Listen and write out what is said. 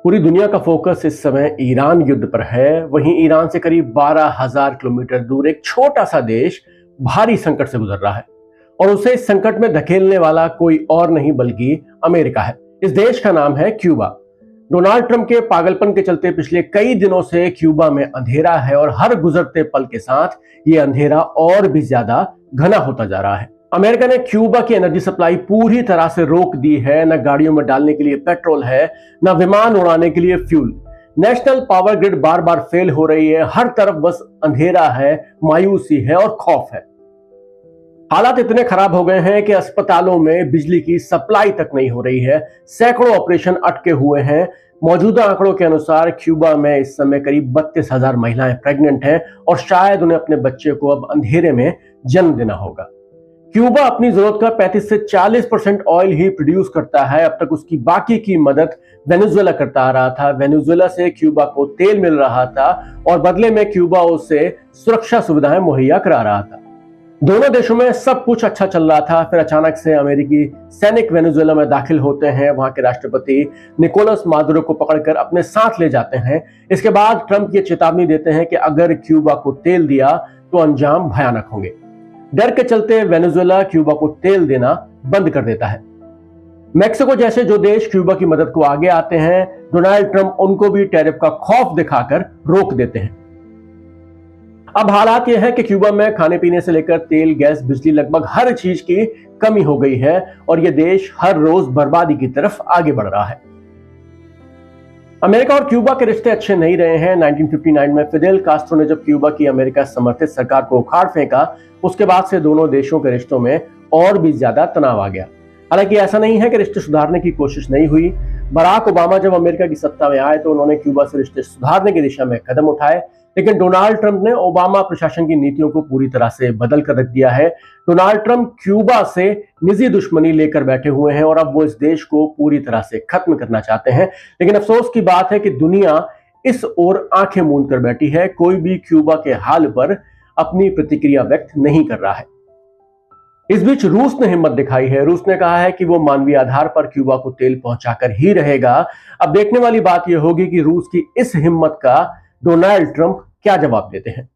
पूरी दुनिया का फोकस इस समय ईरान युद्ध पर है। वहीं ईरान से करीब 12,000 किलोमीटर दूर एक छोटा सा देश भारी संकट से गुजर रहा है और उसे इस संकट में धकेलने वाला कोई और नहीं बल्कि अमेरिका है। इस देश का नाम है क्यूबा। डोनाल्ड ट्रंप के पागलपन के चलते पिछले कई दिनों से क्यूबा में अंधेरा है और हर गुजरते पल के साथ ये अंधेरा और भी ज्यादा घना होता जा रहा है। अमेरिका ने क्यूबा की एनर्जी सप्लाई पूरी तरह से रोक दी है। न गाड़ियों में डालने के लिए पेट्रोल है, न विमान उड़ाने के लिए फ्यूल। नेशनल पावर ग्रिड बार बार फेल हो रही है। हर तरफ बस अंधेरा है, मायूसी है और खौफ है। हालात इतने खराब हो गए हैं कि अस्पतालों में बिजली की सप्लाई तक नहीं हो रही है। सैकड़ों ऑपरेशन अटके हुए हैं। मौजूदा आंकड़ों के अनुसार क्यूबा में इस समय करीब 32,000 महिलाएं प्रेग्नेंट हैं और शायद उन्हें अपने बच्चे को अब अंधेरे में जन्म देना होगा। क्यूबा अपनी जरूरत का 35 से 40% ऑयल ही प्रोड्यूस करता है। अब तक उसकी बाकी की मदद वेनेजुएला करता आ रहा था। वेनेजुएला से क्यूबा को तेल मिल रहा था और बदले में क्यूबा उसे सुरक्षा सुविधाएं मुहैया करा रहा था। दोनों देशों में सब कुछ अच्छा चल रहा था। फिर अचानक से अमेरिकी सैनिक वेनेजुएला में दाखिल होते हैं। वहां के राष्ट्रपति निकोलस मादुरो को पकड़कर अपने साथ ले जाते हैं। इसके बाद ट्रंप ये चेतावनी देते हैं कि अगर क्यूबा को तेल दिया तो अंजाम भयानक होंगे। डर के चलते वेनेजुएला क्यूबा को तेल देना बंद कर देता है। मेक्सिको जैसे जो देश क्यूबा की मदद को आगे आते हैं, डोनाल्ड ट्रंप उनको भी टैरिफ का खौफ दिखाकर रोक देते हैं। अब हालात यह है कि क्यूबा में खाने पीने से लेकर तेल, गैस, बिजली, लगभग हर चीज की कमी हो गई है और यह देश हर रोज बर्बादी की तरफ आगे बढ़ रहा है। अमेरिका और क्यूबा के रिश्ते अच्छे नहीं रहे हैं। 1959 में फिदेल कास्ट्रो ने जब क्यूबा की अमेरिका समर्थित सरकार को उखाड़ फेंका, उसके बाद से दोनों देशों के रिश्तों में और भी ज्यादा तनाव आ गया। हालांकि ऐसा नहीं है कि रिश्ते सुधारने की कोशिश नहीं हुई। बराक ओबामा जब अमेरिका की सत्ता में आए तो उन्होंने क्यूबा से रिश्ते सुधारने की दिशा में कदम उठाए, लेकिन डोनाल्ड ट्रंप ने ओबामा प्रशासन की नीतियों को पूरी तरह से बदल कर रख दिया है। डोनाल्ड ट्रंप क्यूबा से निजी दुश्मनी लेकर बैठे हुए हैं और अब वो इस देश को पूरी तरह से खत्म करना चाहते हैं। लेकिन अफसोस की बात है कि दुनिया इस ओर आंखें मूंद कर बैठी है। कोई भी क्यूबा के हाल पर अपनी प्रतिक्रिया व्यक्त नहीं कर रहा है। इस बीच रूस ने हिम्मत दिखाई है। रूस ने कहा है कि वो मानवीय आधार पर क्यूबा को तेल पहुंचाकर ही रहेगा। अब देखने वाली बात यह होगी कि रूस की इस हिम्मत का डोनाल्ड ट्रंप क्या जवाब देते हैं।